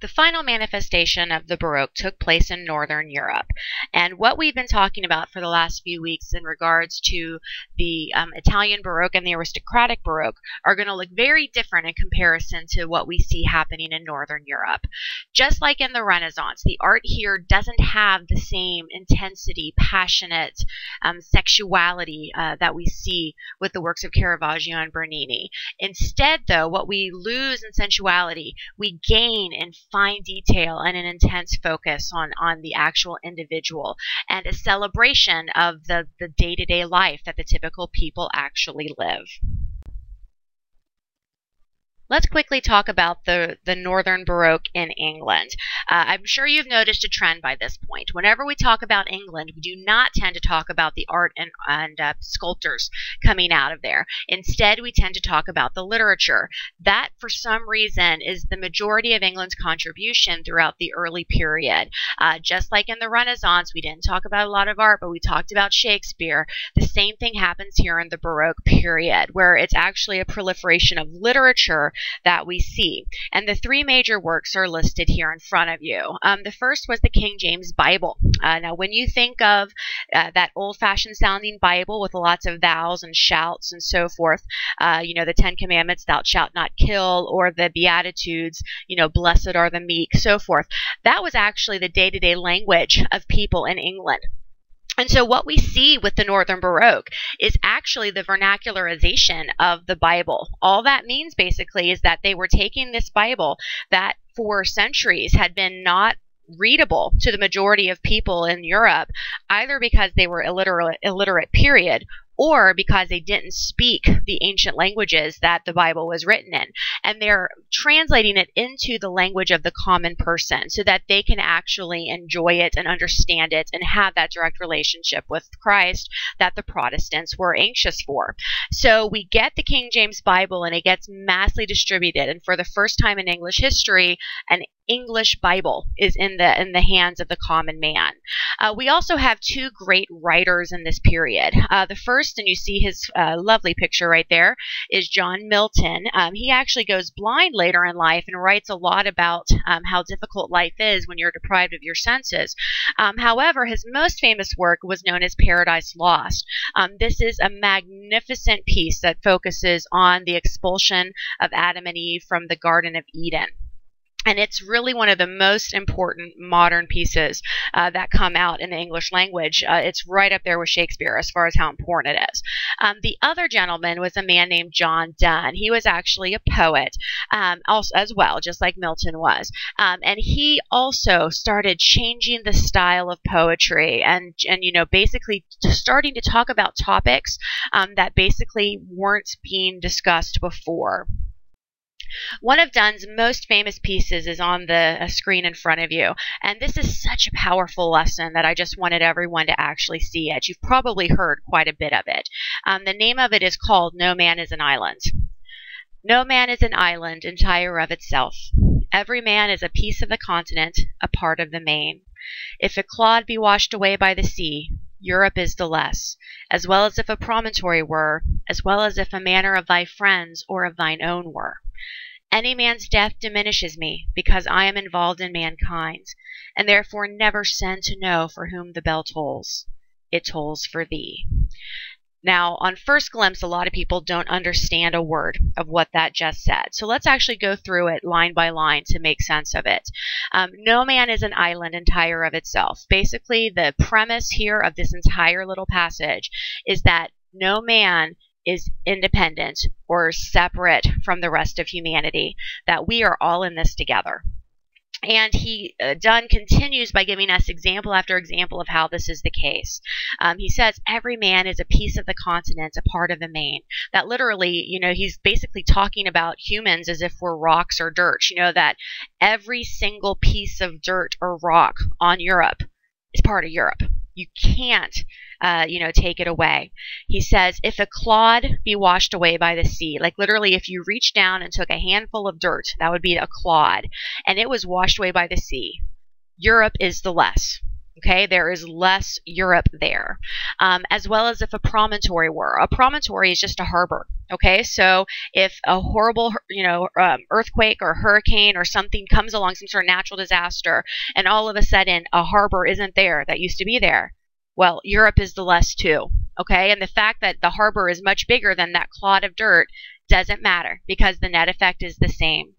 The final manifestation of the Baroque took place in Northern Europe. And what we've been talking about for the last few weeks in regards to the Italian Baroque and the aristocratic Baroque are going to look very different in comparison to what we see happening in Northern Europe. Just like in the Renaissance, the art here doesn't have the same intensity, passionate sexuality that we see with the works of Caravaggio and Bernini. Instead, though, what we lose in sensuality, we gain in fine detail and an intense focus on the actual individual and a celebration of the day-to-day life that the typical people actually live. Let's quickly talk about the Northern Baroque in England. I'm sure you've noticed a trend by this point. Whenever we talk about England, we do not tend to talk about the art and sculptors coming out of there. Instead, we tend to talk about the literature. That, for some reason, is the majority of England's contribution throughout the early period. Just like in the Renaissance, we didn't talk about a lot of art, but we talked about Shakespeare. The same thing happens here in the Baroque period, where it's actually a proliferation of literature that we see. And the three major works are listed here in front of you. The first was the King James Bible. Now, when you think of that old-fashioned sounding Bible with lots of thous and shouts and so forth, the 10 Commandments, thou shalt not kill, or the Beatitudes, blessed are the meek, so forth, that was actually the day-to-day language of people in England. And so what we see with the Northern Baroque is actually the vernacularization of the Bible. All that means basically is that they were taking this Bible that for centuries had been not readable to the majority of people in Europe, either because they were illiterate period, or because they didn't speak the ancient languages that the Bible was written in. And they're translating it into the language of the common person so that they can actually enjoy it and understand it and have that direct relationship with Christ that the Protestants were anxious for. So we get the King James Bible and it gets massively distributed. And for the first time in English history, an English Bible is in the hands of the common man. We also have two great writers in this period. The first, and you see his lovely picture right there, is John Milton. He actually goes blind later in life and writes a lot about how difficult life is when you're deprived of your senses. However, his most famous work was known as Paradise Lost. This is a magnificent piece that focuses on the expulsion of Adam and Eve from the Garden of Eden. And it's really one of the most important modern pieces that come out in the English language. It's right up there with Shakespeare as far as how important it is. The other gentleman was a man named John Donne. He was actually a poet also, as well, just like Milton was. And he also started changing the style of poetry and basically starting to talk about topics that basically weren't being discussed before. One of Donne's most famous pieces is on the screen in front of you, and this is such a powerful lesson that I just wanted everyone to actually see it. You've probably heard quite a bit of it. The name of it is called No Man is an Island. No man is an island entire of itself. Every man is a piece of the continent, a part of the main. If a clod be washed away by the sea, Europe is the less, as well as if a promontory were, as well as if a manor of thy friends or of thine own were. Any man's death diminishes me, because I am involved in mankind, and therefore never send to know for whom the bell tolls. It tolls for thee. Now, on first glimpse, a lot of people don't understand a word of what that just said. So let's actually go through it line by line to make sense of it. No man is an island entire of itself. Basically, the premise here of this entire little passage is that no man is independent or separate from the rest of humanity, that we are all in this together. And Donne continues by giving us example after example of how this is the case. He says, every man is a piece of the continent, a part of the main. That literally, he's basically talking about humans as if we're rocks or dirt. That every single piece of dirt or rock on Europe is part of Europe. You can't, take it away. He says, if a clod be washed away by the sea, like literally if you reached down and took a handful of dirt, that would be a clod, and it was washed away by the sea, Europe is the less. Okay, there is less Europe there, as well as if a promontory were. A promontory is just a harbor. Okay, so if a horrible, earthquake or hurricane or something comes along, some sort of natural disaster, and all of a sudden a harbor isn't there that used to be there, well, Europe is the less too. Okay, and the fact that the harbor is much bigger than that clod of dirt doesn't matter because the net effect is the same.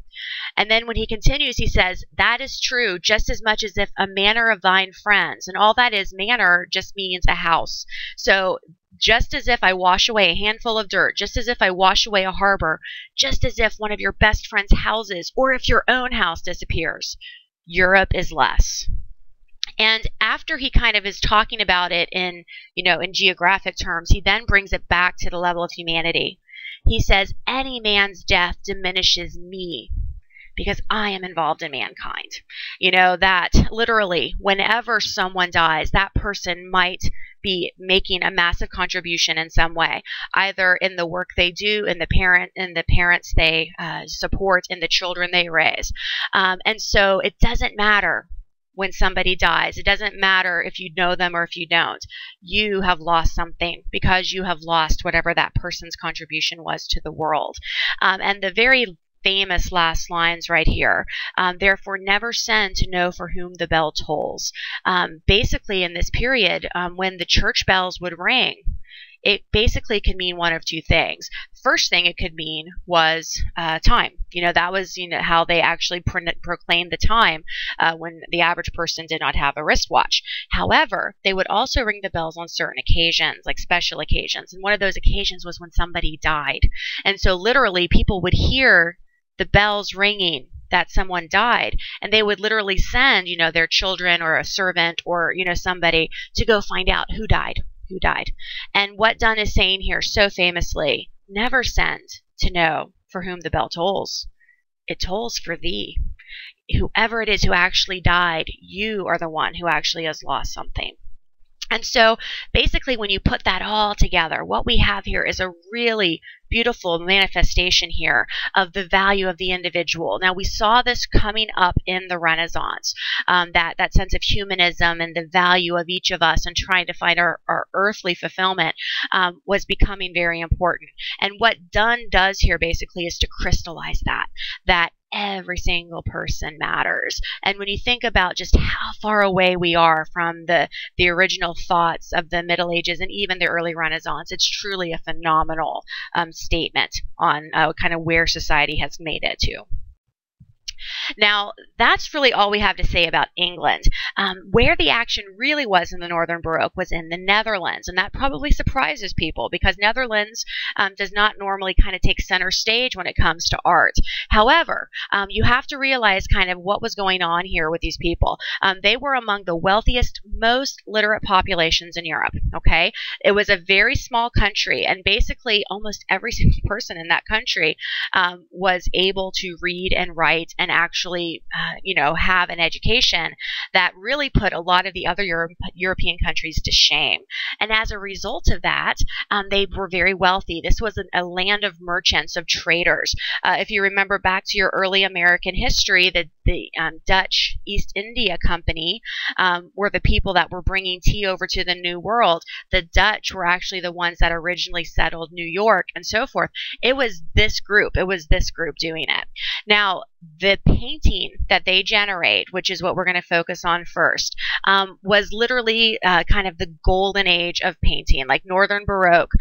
And then when he continues, he says, that is true just as much as if a manor of thine friends, and all that is, manor just means a house. So just as if I wash away a handful of dirt, just as if I wash away a harbor, just as if one of your best friend's houses, or if your own house disappears, Europe is less. And after he kind of is talking about it in geographic terms, he then brings it back to the level of humanity. He says, any man's death diminishes me because I am involved in mankind. That literally whenever someone dies, that person might be making a massive contribution in some way, either in the work they do, in the parents they support, in the children they raise. And so it doesn't matter when somebody dies. It doesn't matter if you know them or if you don't. You have lost something because you have lost whatever that person's contribution was to the world. And the very famous last lines right here, therefore never send to know for whom the bell tolls. Basically in this period, when the church bells would ring, it basically could mean one of two things. First thing it could mean was time. That was how they actually proclaimed the time when the average person did not have a wristwatch. However, they would also ring the bells on certain occasions, like special occasions. And one of those occasions was when somebody died. And so literally people would hear the bells ringing that someone died, and they would literally send their children or a servant or somebody to go find out who died. And what Donne is saying here so famously, never send to know for whom the bell tolls. It tolls for thee. Whoever it is who actually died, you are the one who actually has lost something. And so basically when you put that all together, what we have here is a really beautiful manifestation here of the value of the individual. Now, we saw this coming up in the Renaissance, that sense of humanism and the value of each of us and trying to find our earthly fulfillment was becoming very important. And what Donne does here basically is to crystallize that every single person matters. And when you think about just how far away we are from the original thoughts of the Middle Ages and even the early Renaissance, it's truly a phenomenal statement on kind of where society has made it to. Now, that's really all we have to say about England. Where the action really was in the Northern Baroque was in the Netherlands, and that probably surprises people because Netherlands does not normally kind of take center stage when it comes to art. However, you have to realize kind of what was going on here with these people. They were among the wealthiest, most literate populations in Europe, okay? It was a very small country, and basically almost every single person in that country was able to read and write and actually, have an education that really put a lot of the other European countries to shame. And as a result of that, they were very wealthy. This was a land of merchants, of traders. If you remember back to your early American history, the Dutch East India Company were the people that were bringing tea over to the New World. The Dutch were actually the ones that originally settled New York and so forth. It was this group doing it. Now, the painting that they generate, which is what we're going to focus on first, was literally kind of the golden age of painting. Like Northern Baroque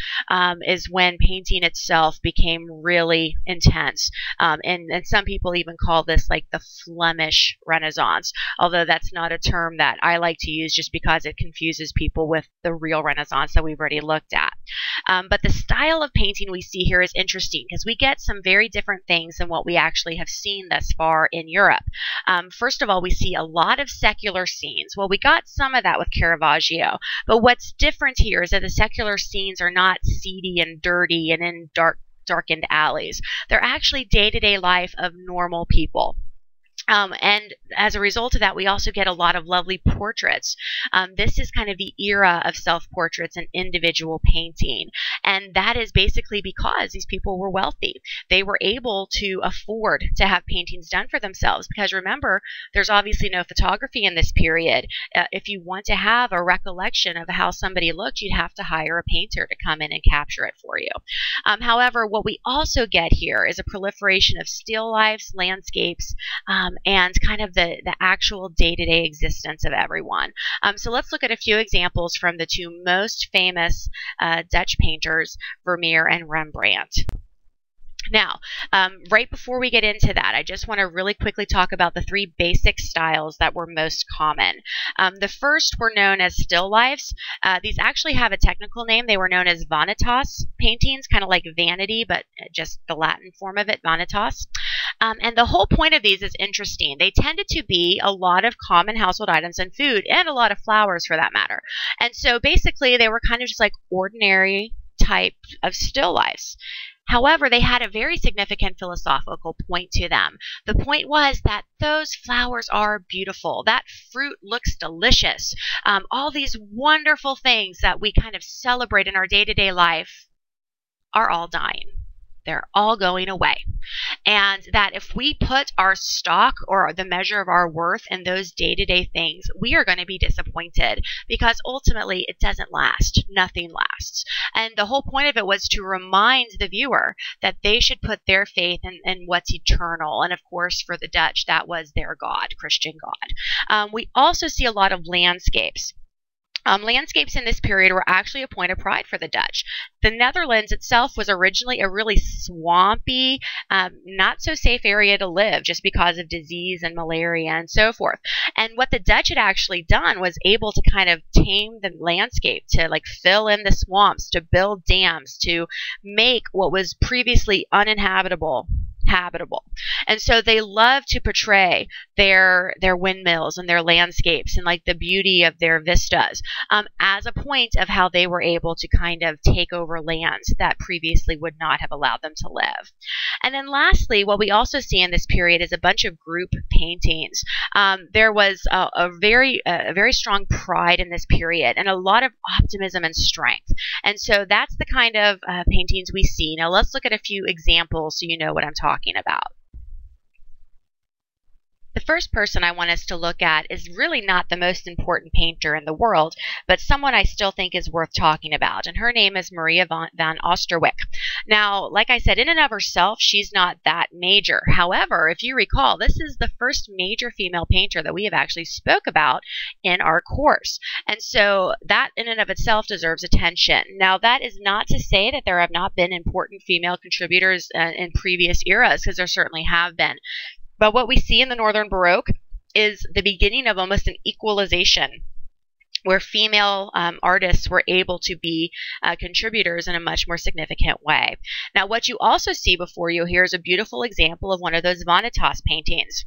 is when painting itself became really intense. And some people even call this like the Flemish Renaissance, although that's not a term that I like to use just because it confuses people with the real Renaissance that we've already looked at. But the style of painting we see here is interesting because we get some very different things than what we actually have seen thus far in Europe. First of all, we see a lot of secular scenes. Well, we got some of that with Caravaggio, but what's different here is that the secular scenes are not seedy and dirty and in darkened alleys. They're actually day-to-day life of normal people. And as a result of that, we also get a lot of lovely portraits. This is kind of the era of self-portraits and individual painting. And that is basically because these people were wealthy. They were able to afford to have paintings done for themselves. Because remember, there's obviously no photography in this period. If you want to have a recollection of how somebody looked, you'd have to hire a painter to come in and capture it for you. However, what we also get here is a proliferation of still lifes, landscapes, and kind of the actual day-to-day existence of everyone. So let's look at a few examples from the two most famous Dutch painters, Vermeer and Rembrandt. Now, right before we get into that, I just want to really quickly talk about the three basic styles that were most common. The first were known as still lifes. These actually have a technical name. They were known as vanitas paintings, kind of like vanity, but just the Latin form of it, vanitas. And the whole point of these is interesting. They tended to be a lot of common household items and food, and a lot of flowers for that matter. And so basically, they were kind of just like ordinary type of still lifes. However, they had a very significant philosophical point to them. The point was that those flowers are beautiful. That fruit looks delicious. All these wonderful things that we kind of celebrate in our day-to-day life are all dying. They're all going away. And that if we put our stock or the measure of our worth in those day-to-day things, we are going to be disappointed because ultimately it doesn't last. Nothing lasts. And the whole point of it was to remind the viewer that they should put their faith in what's eternal. And of course, for the Dutch, that was their God, Christian God. We also see a lot of landscapes. Landscapes in this period were actually a point of pride for the Dutch. The Netherlands itself was originally a really swampy, not so safe area to live just because of disease and malaria and so forth. And what the Dutch had actually done was able to kind of tame the landscape, to like fill in the swamps, to build dams, to make what was previously uninhabitable habitable. And so they love to portray their windmills and their landscapes and like the beauty of their vistas as a point of how they were able to kind of take over lands that previously would not have allowed them to live. And then lastly, what we also see in this period is a bunch of group paintings. There was a very strong pride in this period and a lot of optimism and strength. And so that's the kind of paintings we see. Now let's look at a few examples so you know what I'm talking about. The first person I want us to look at is really not the most important painter in the world, but someone I still think is worth talking about, and her name is Maria van Oosterweyck. Now, like I said, in and of herself, she's not that major. However, if you recall, this is the first major female painter that we have actually spoke about in our course, and so that in and of itself deserves attention. Now, that is not to say that there have not been important female contributors in previous eras, because there certainly have been. But what we see in the Northern Baroque is the beginning of almost an equalization, where female artists were able to be contributors in a much more significant way. Now, what you also see before you here is a beautiful example of one of those vanitas paintings.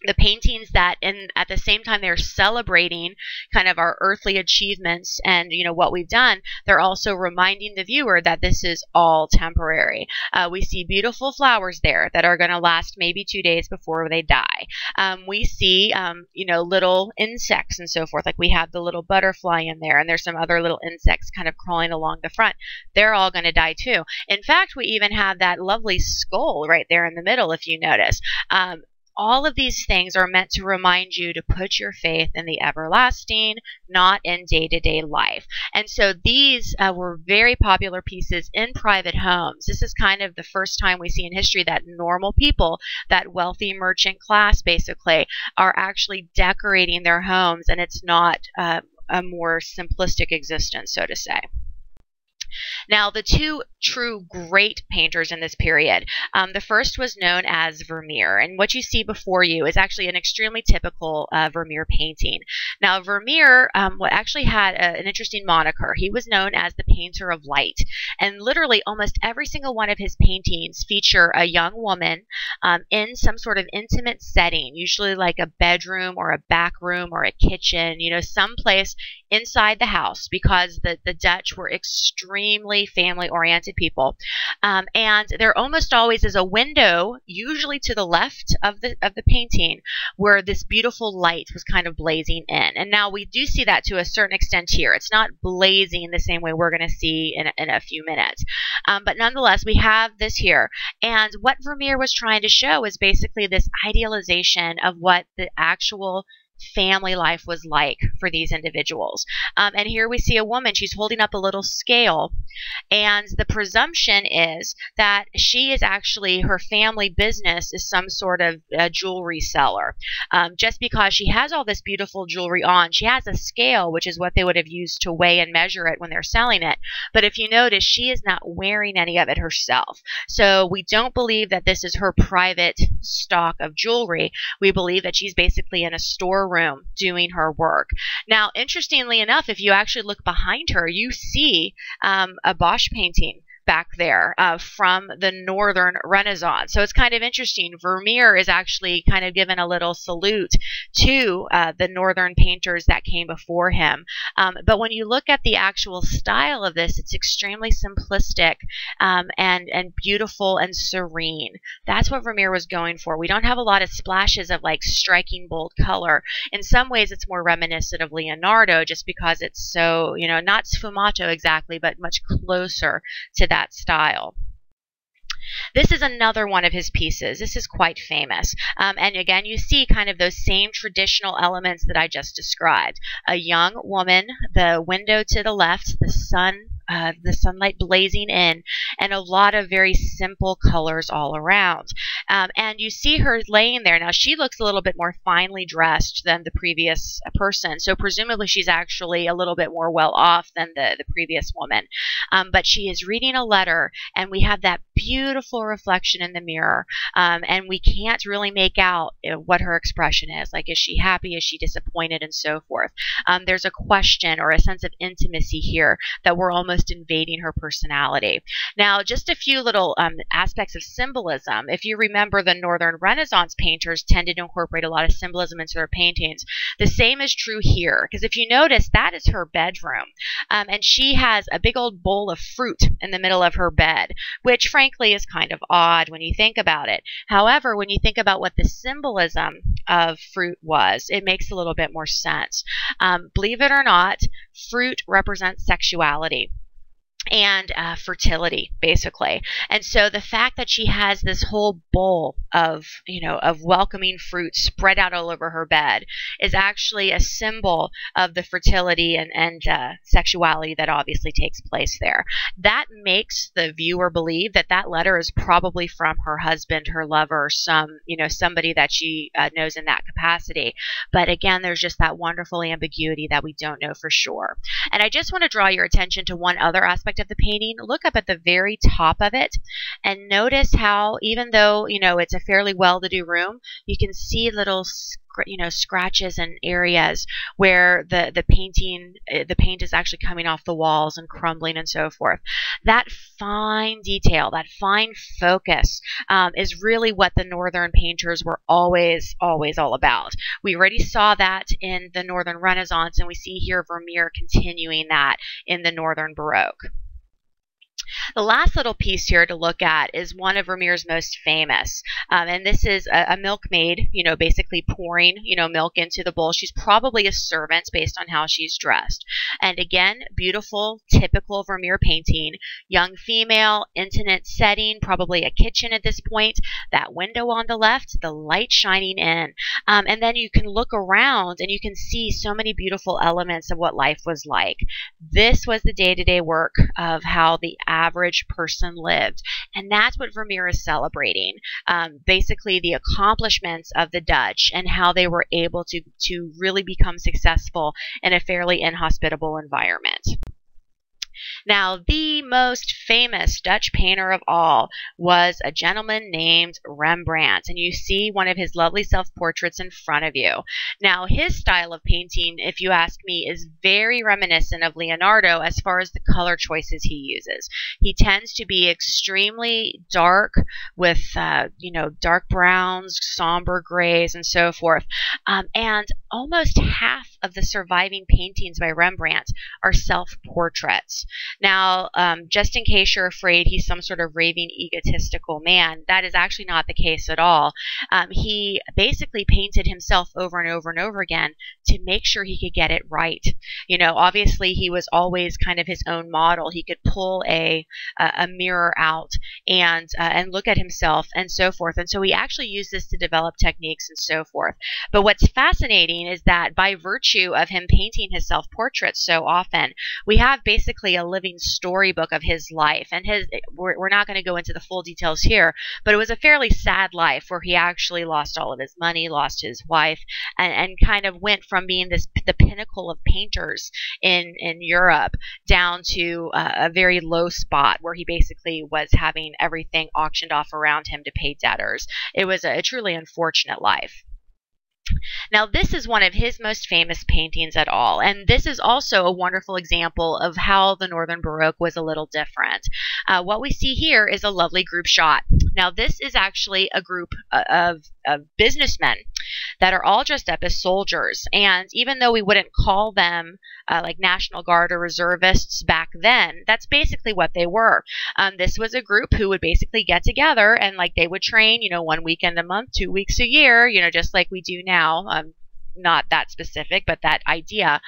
The paintings that, at the same time they're celebrating kind of our earthly achievements and what we've done, they're also reminding the viewer that this is all temporary. We see beautiful flowers there that are going to last maybe 2 days before they die. We see little insects and so forth. Like we have the little butterfly in there, and there's some other little insects kind of crawling along the front. They're all going to die too. In fact, we even have that lovely skull right there in the middle, if you notice. All of these things are meant to remind you to put your faith in the everlasting, not in day-to-day life. And so these were very popular pieces in private homes. This is kind of the first time we see in history that normal people, that wealthy merchant class basically, are actually decorating their homes, and it's not a more simplistic existence, so to say. Now, the two true great painters in this period, the first was known as Vermeer, and what you see before you is actually an extremely typical Vermeer painting. Now, Vermeer actually had an interesting moniker. He was known as the painter of light, and literally almost every single one of his paintings feature a young woman in some sort of intimate setting, usually like a bedroom or a back room or a kitchen, someplace inside the house, because the Dutch were extremely extremely family-oriented people. And there almost always is a window, usually to the left of the painting, where this beautiful light was kind of blazing in. And now we do see that to a certain extent here. It's not blazing the same way we're going to see in a few minutes. But nonetheless, we have this here. And what Vermeer was trying to show is basically this idealization of what the actual family life was like for these individuals. And here we see a woman, she's holding up a little scale, and the presumption is that she is actually, her family business is some sort of jewelry seller. Just because she has all this beautiful jewelry on, she has a scale, which is what they would have used to weigh and measure it when they're selling it. But if you notice, she is not wearing any of it herself. So we don't believe that this is her private stock of jewelry. We believe that she's basically in a storeroom doing her work. Now, interestingly enough, if you actually look behind her, you see a Bosch painting back there from the Northern Renaissance. So it's kind of interesting. Vermeer is actually kind of given a little salute to the Northern painters that came before him. But when you look at the actual style of this, it's extremely simplistic and beautiful and serene. That's what Vermeer was going for. We don't have a lot of splashes of like striking bold color. In some ways, it's more reminiscent of Leonardo just because it's so, you know, not sfumato exactly, but much closer to that style. This is another one of his pieces. This is quite famous. And again, you see kind of those same traditional elements that I just described. A young woman, the window to the left, the sunlight blazing in, and a lot of very simple colors all around. And you see her laying there. Now, she looks a little bit more finely dressed than the previous person. So presumably she's actually a little bit more well off than the previous woman. But she is reading a letter, and we have that beautiful reflection in the mirror. And we can't really make out what her expression is. Like, is she happy? Is she disappointed? And so forth. There's a question or a sense of intimacy here that we're almost invading her personality. Now, just a few little aspects of symbolism. If you remember, the Northern Renaissance painters tended to incorporate a lot of symbolism into their paintings. The same is true here, because if you notice, that is her bedroom. And she has a big old bowl of fruit in the middle of her bed, which frankly is kind of odd when you think about it. However, when you think about what the symbolism of fruit was, it makes a little bit more sense. Believe it or not, fruit represents sexuality and fertility, basically. And so the fact that she has this whole bowl of, of welcoming fruit spread out all over her bed is actually a symbol of the fertility and sexuality that obviously takes place there. That makes the viewer believe that that letter is probably from her husband, her lover, somebody that she knows in that capacity. But again, there's just that wonderful ambiguity that we don't know for sure. And I just want to draw your attention to one other aspect of the painting. Look up at the very top of it and notice how, even though it's a fairly well-to-do room, you can see little scratches and areas where the paint is actually coming off the walls and crumbling and so forth. That fine detail, that fine focus is really what the Northern painters were always all about. We already saw that in the Northern Renaissance, and we see here Vermeer continuing that in the Northern Baroque. The last little piece here to look at is one of Vermeer's most famous, and this is a milkmaid, basically pouring, milk into the bowl. She's probably a servant based on how she's dressed. And again, beautiful, typical Vermeer painting. Young female, intimate setting, probably a kitchen at this point. That window on the left, the light shining in. And then you can look around and you can see so many beautiful elements of what life was like. This was the day-to-day work of how the average person lived. And that's what Vermeer is celebrating. Basically the accomplishments of the Dutch and how they were able to really become successful in a fairly inhospitable environment. Now, the most famous Dutch painter of all was a gentleman named Rembrandt, and you see one of his lovely self-portraits in front of you. Now, his style of painting, if you ask me, is very reminiscent of Leonardo as far as the color choices he uses. He tends to be extremely dark with, dark browns, somber grays, and so forth. And almost half of the surviving paintings by Rembrandt are self-portraits. Now, just in case you're afraid he's some sort of raving, egotistical man, that is actually not the case at all. He basically painted himself over and over and over again to make sure he could get it right. You know, obviously he was always kind of his own model. He could pull a mirror out and look at himself and so forth. And so he actually used this to develop techniques and so forth. But what's fascinating is that by virtue of him painting his self-portraits so often, we have basically a living storybook of his life. And we're not going to go into the full details here, but it was a fairly sad life where he actually lost all of his money, lost his wife, and kind of went from being the pinnacle of painters in Europe down to a very low spot where he basically was having everything auctioned off around him to pay debtors. It was a truly unfortunate life. Now, this is one of his most famous paintings at all, and this is also a wonderful example of how the Northern Baroque was a little different. What we see here is a lovely group shot. Now, this is actually a group of businessmen that are all dressed up as soldiers, and even though we wouldn't call them like National Guard or reservists back then, that's basically what they were. This was a group who would basically get together and like they would train, you know, 1 weekend a month, 2 weeks a year, you know, just like we do now. Not that specific, but that idea,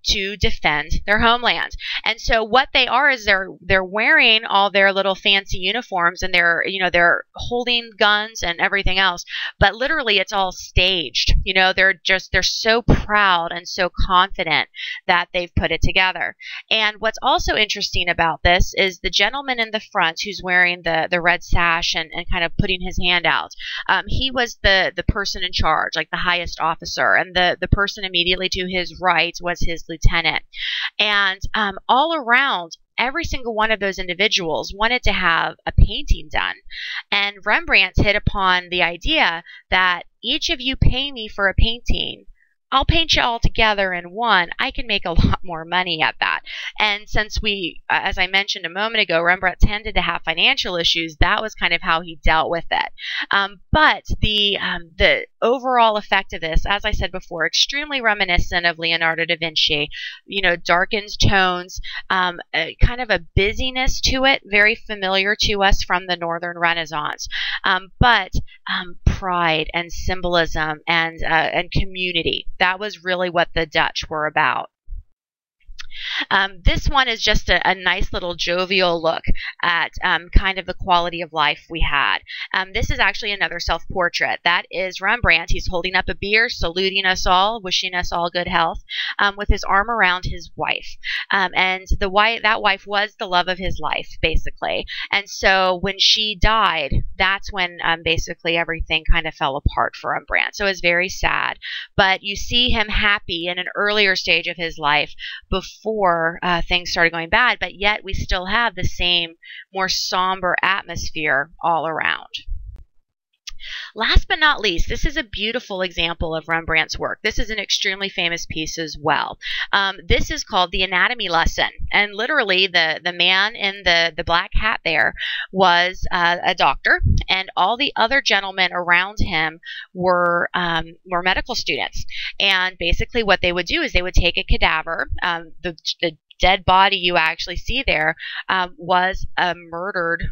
to defend their homeland. And so what they are is they're wearing all their little fancy uniforms, and they're holding guns and everything else, but literally it's all staged. You know, they're so proud and so confident that they've put it together. And what's also interesting about this is the gentleman in the front who's wearing the red sash and kind of putting his hand out. He was the person in charge, like the highest officer, and the person immediately to his right was his lieutenant. And all around, every single one of those individuals wanted to have a painting done. And Rembrandt hit upon the idea that each of you pay me for a painting, I'll paint you all together in one. I can make a lot more money at that. And since as I mentioned a moment ago, Rembrandt tended to have financial issues, that was kind of how he dealt with it. But the overall effect of this, as I said before, extremely reminiscent of Leonardo da Vinci. You know, darkened tones, kind of a busyness to it, very familiar to us from the Northern Renaissance. But pride and symbolism and community. That was really what the Dutch were about. This one is just a nice little jovial look at kind of the quality of life we had. This is actually another self-portrait. That is Rembrandt. He's holding up a beer, saluting us all, wishing us all good health, with his arm around his wife. And that wife was the love of his life, basically. And so when she died, that's when basically everything kind of fell apart for Rembrandt. So it's very sad. But you see him happy in an earlier stage of his life before things started going bad, but yet we still have the same more somber atmosphere all around. Last but not least, this is a beautiful example of Rembrandt's work. This is an extremely famous piece as well. This is called The Anatomy Lesson, and literally the man in the black hat there was a doctor, and all the other gentlemen around him were medical students. And basically what they would do is they would take a cadaver, the dead body you actually see there was a murdered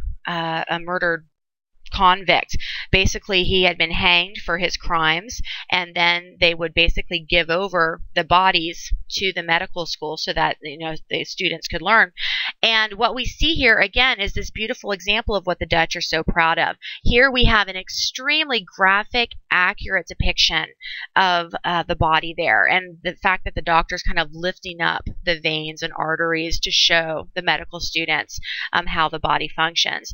convict. Basically, he had been hanged for his crimes, and then they would basically give over the bodies to the medical school so that, you know, the students could learn. And what we see here again is this beautiful example of what the Dutch are so proud of. Here we have an extremely graphic, accurate depiction of the body there, and the fact that the doctor's kind of lifting up the veins and arteries to show the medical students how the body functions.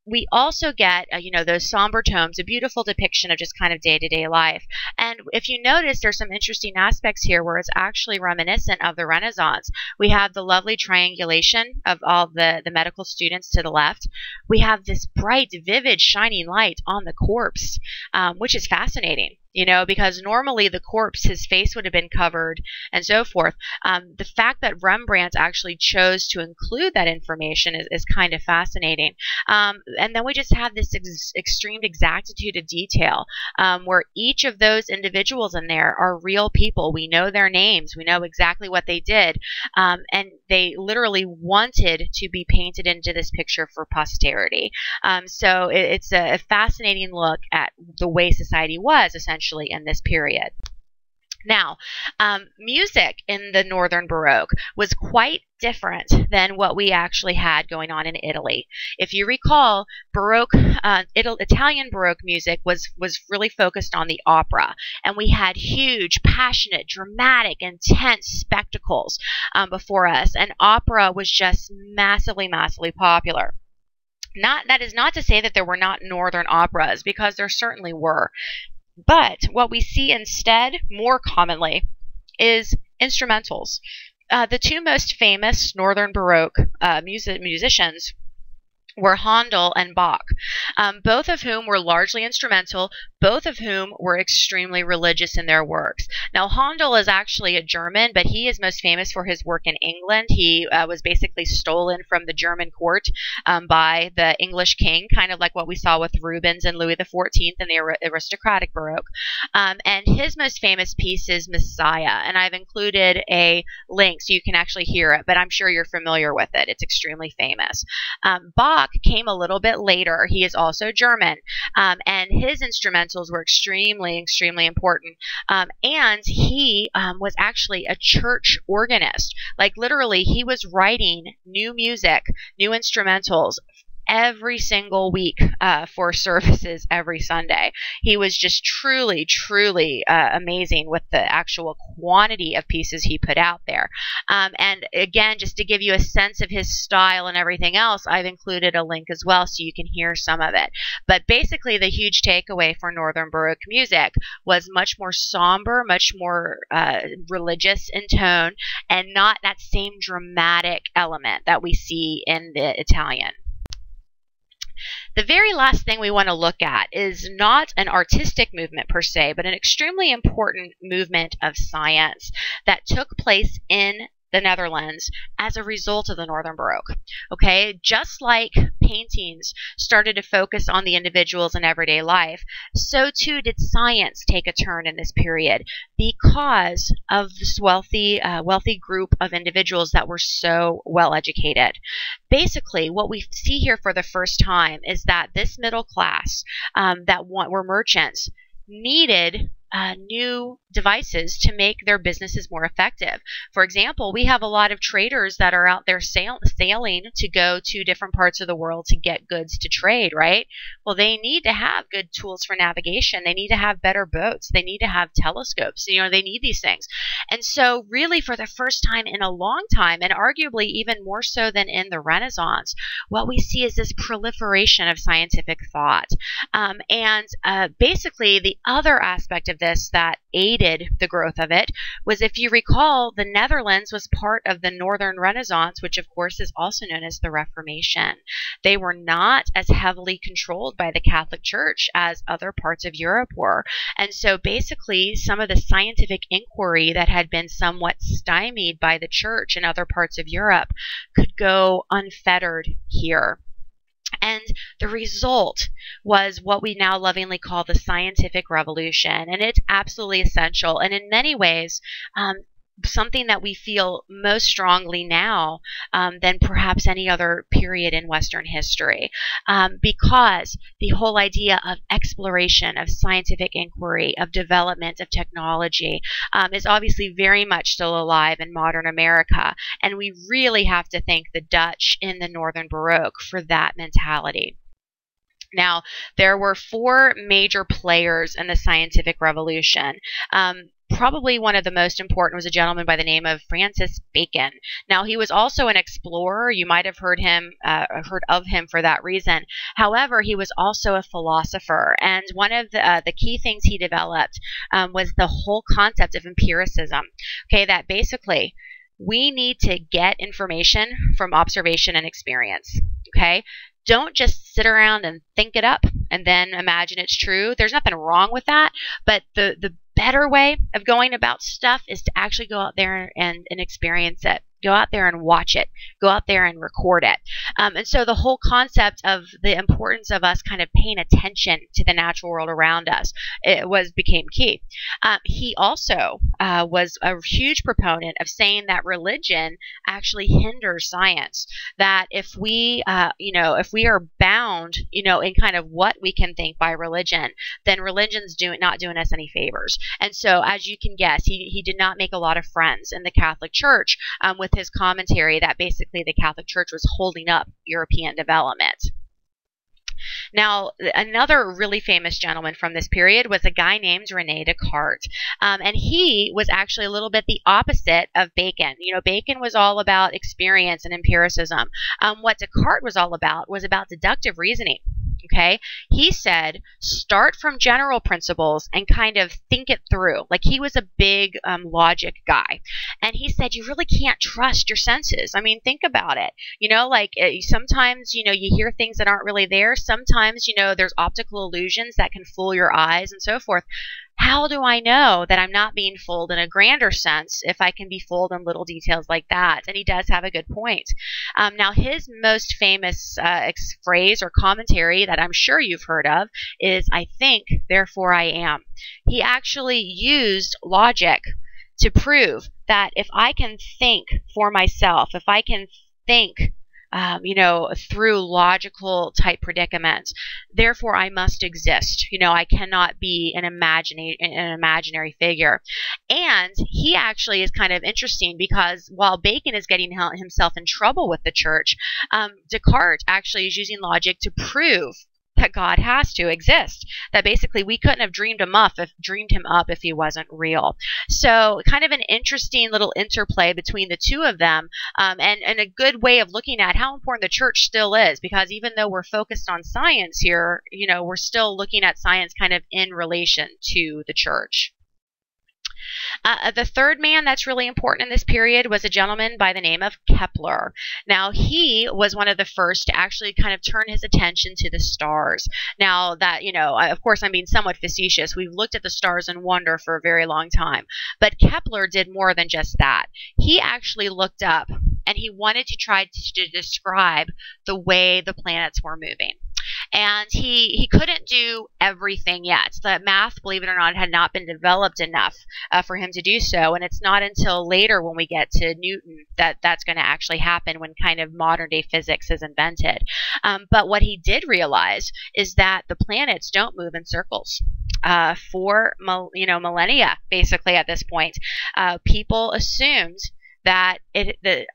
We also get, those somber tones, a beautiful depiction of just kind of day-to-day life. And if you notice, there's some interesting aspects here where it's actually reminiscent of the Renaissance. We have the lovely triangulation of all the medical students to the left. We have this bright, vivid, shining light on the corpse, which is fascinating. because normally the corpse, his face would have been covered and so forth. The fact that Rembrandt actually chose to include that information is kind of fascinating. And then we just have this extreme exactitude of detail, where each of those individuals in there are real people. We know their names. We know exactly what they did. And they literally wanted to be painted into this picture for posterity. So it's a fascinating look at the way society was essentially in this period. Now, music in the Northern Baroque was quite different than what we actually had going on in Italy. If you recall, Italian Baroque music was really focused on the opera, and we had huge, passionate, dramatic, intense spectacles before us, and opera was just massively, massively popular. That is not to say that there were not Northern operas, because there certainly were. But what we see instead, more commonly, is instrumentals. The two most famous Northern Baroque musicians were Handel and Bach, both of whom were largely instrumental, both of whom were extremely religious in their works. Now, Handel is actually a German, but he is most famous for his work in England. He was basically stolen from the German court by the English king, kind of like what we saw with Rubens and Louis XIV in the aristocratic Baroque. And his most famous piece is Messiah, and I've included a link so you can actually hear it, but I'm sure you're familiar with it. It's extremely famous. Bach came a little bit later. He is also German, and his instrumentals were extremely, extremely important. And he was actually a church organist. Like literally, he was writing new music, new instrumentals every single week for services every Sunday. He was just truly, truly amazing with the actual quantity of pieces he put out there. And again, just to give you a sense of his style and everything else, I've included a link as well so you can hear some of it. But basically, the huge takeaway for Northern Baroque music was much more somber, much more religious in tone, and not that same dramatic element that we see in the Italian. The very last thing we want to look at is not an artistic movement per se, but an extremely important movement of science that took place in the Netherlands as a result of the Northern Baroque. Okay, just like paintings started to focus on the individuals in everyday life, so too did science take a turn in this period because of this wealthy group of individuals that were so well educated. Basically, what we see here for the first time is that this middle class that were merchants needed new devices to make their businesses more effective. For example, we have a lot of traders that are out there sailing to go to different parts of the world to get goods to trade, right? Well, they need to have good tools for navigation. They need to have better boats. They need to have telescopes. They need these things. And so really for the first time in a long time, and arguably even more so than in the Renaissance, what we see is this proliferation of scientific thought. Basically, the other aspect of this that aided the growth of it was, if you recall, the Netherlands was part of the Northern Renaissance, which of course is also known as the Reformation. They were not as heavily controlled by the Catholic Church as other parts of Europe were. And so basically some of the scientific inquiry that had been somewhat stymied by the church in other parts of Europe could go unfettered here. And the result was what we now lovingly call the scientific revolution. And it's absolutely essential. And in many ways, something that we feel most strongly now than perhaps any other period in Western history, because the whole idea of exploration, of scientific inquiry, of development of technology is obviously very much still alive in modern America, and we really have to thank the Dutch in the Northern Baroque for that mentality. Now, there were four major players in the scientific revolution. Probably one of the most important was a gentleman by the name of Francis Bacon. Now, he was also an explorer. You might have heard of him for that reason. However, he was also a philosopher, and one of the key things he developed was the whole concept of empiricism. Okay, that basically we need to get information from observation and experience. Okay. Don't just sit around and think it up. and then imagine it's true. There's nothing wrong with that, but the better way of going about stuff is to actually go out there and experience it. Go out there and watch it. Go out there and record it. And so the whole concept of the importance of us kind of paying attention to the natural world around us became key. He also was a huge proponent of saying that religion actually hinders science. That if we are bound, in kind of what we can think by religion, then religion's not doing us any favors. And so, as you can guess, he did not make a lot of friends in the Catholic Church with his commentary that basically the Catholic Church was holding up European development. Now, another really famous gentleman from this period was a guy named René Descartes. And he was actually a little bit the opposite of Bacon. Bacon was all about experience and empiricism. What Descartes was all about was about deductive reasoning. Okay, he said, start from general principles and kind of think it through. Like, he was a big logic guy. And he said, you really can't trust your senses. I mean, think about it. Sometimes, you hear things that aren't really there. Sometimes, there's optical illusions that can fool your eyes and so forth. How do I know that I'm not being fooled in a grander sense if I can be fooled in little details like that? And he does have a good point. Now, his most famous phrase or commentary that I'm sure you've heard of is, I think, therefore I am. He actually used logic to prove that if I can think for myself, if I can think through logical type predicaments, therefore I must exist. I cannot be an imaginary figure. And he actually is kind of interesting because while Bacon is getting himself in trouble with the church, Descartes actually is using logic to prove that God has to exist, that basically we couldn't have dreamed him up if he wasn't real. So kind of an interesting little interplay between the two of them, and a good way of looking at how important the church still is, because even though we're focused on science here, we're still looking at science kind of in relation to the church. The third man that's really important in this period was a gentleman by the name of Kepler. Now, he was one of the first to actually kind of turn his attention to the stars. Now, that, of course, I'm being somewhat facetious. We've looked at the stars in wonder for a very long time. But Kepler did more than just that. He actually looked up and he wanted to try to describe the way the planets were moving. And he couldn't do everything yet. The math, believe it or not, had not been developed enough for him to do so. And it's not until later when we get to Newton that that's going to actually happen, when kind of modern day physics is invented. But what he did realize is that the planets don't move in circles. For millennia, basically at this point, people assumed that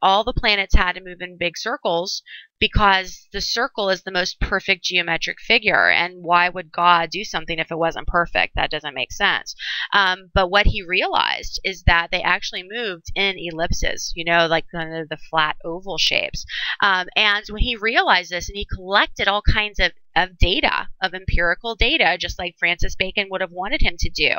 all the planets had to move in big circles because the circle is the most perfect geometric figure. And why would God do something if it wasn't perfect? That doesn't make sense. But what he realized is that they actually moved in ellipses, like kind of the flat oval shapes. And when he realized this, and he collected all kinds of data, of empirical data, just like Francis Bacon would have wanted him to do.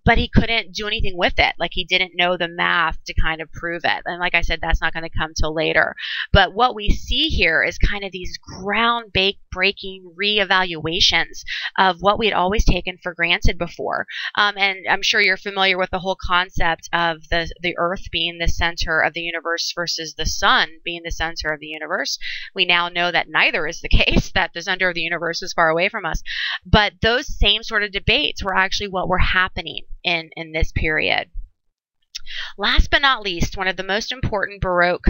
But he couldn't do anything with it. Like, he didn't know the math to kind of prove it. And like I said, that's not going to come till later. But what we see here is kind of these ground-breaking reevaluations of what we had always taken for granted before. And I'm sure you're familiar with the whole concept of the Earth being the center of the universe versus the sun being the center of the universe. We now know that neither is the case, that the center of the universe is far away from us. But those same sort of debates were actually what were happening in this period. Last but not least, one of the most important Baroque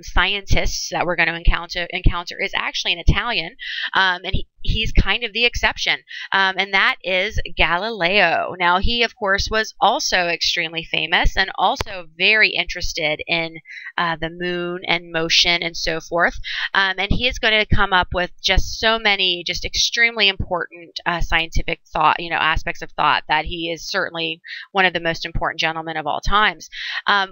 scientists that we're going to encounter is actually an Italian, and he's kind of the exception, and that is Galileo. Now, he, of course, was also extremely famous and also very interested in the moon and motion and so forth, and he is going to come up with just so many just extremely important scientific thought, aspects of thought, that he is certainly one of the most important gentlemen of all times.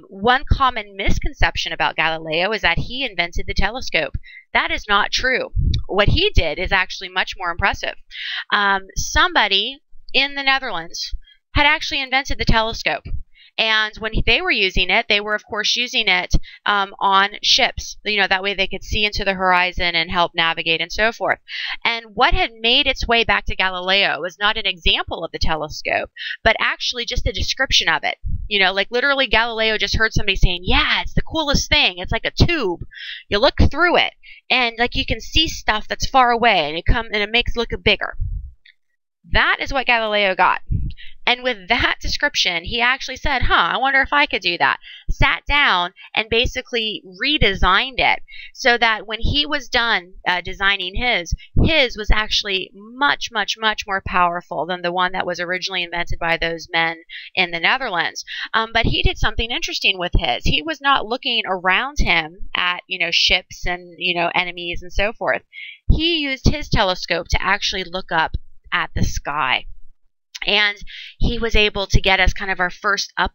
One common misconception about Galileo is that he invented the telescope. That is not true. What he did is actually much more impressive. Somebody in the Netherlands had actually invented the telescope. And when they were using it, they were, of course, using it on ships. That way they could see into the horizon and help navigate and so forth. And what had made its way back to Galileo was not an example of the telescope, but actually just a description of it. Like literally Galileo just heard somebody saying, yeah, it's the coolest thing. It's like a tube. You look through it and like you can see stuff that's far away and it makes it look bigger. That is what Galileo got. And with that description, he actually said, I wonder if I could do that. Sat down and basically redesigned it so that when he was done designing his was actually much, much, much more powerful than the one that was originally invented by those men in the Netherlands. But he did something interesting with his. He was not looking around him at, ships and, enemies and so forth. He used his telescope to actually look up at the sky. And he was able to get us kind of our first up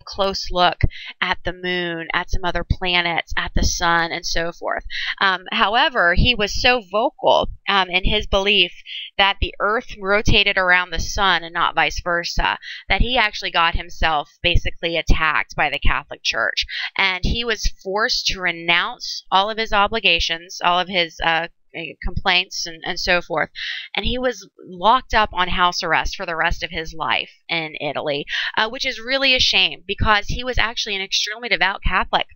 close look at the moon, at some other planets, at the sun, and so forth. However, he was so vocal in his belief that the Earth rotated around the sun and not vice versa, that he actually got himself basically attacked by the Catholic Church. And he was forced to renounce all of his obligations, all of his complaints and so forth. And he was locked up on house arrest for the rest of his life in Italy, which is really a shame because he was actually an extremely devout Catholic.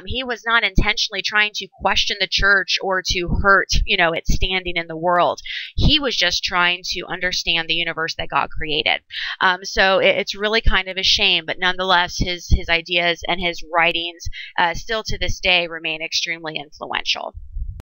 He was not intentionally trying to question the church or to hurt, its standing in the world. He was just trying to understand the universe that God created. So it's really kind of a shame, but nonetheless, his ideas and his writings still to this day remain extremely influential.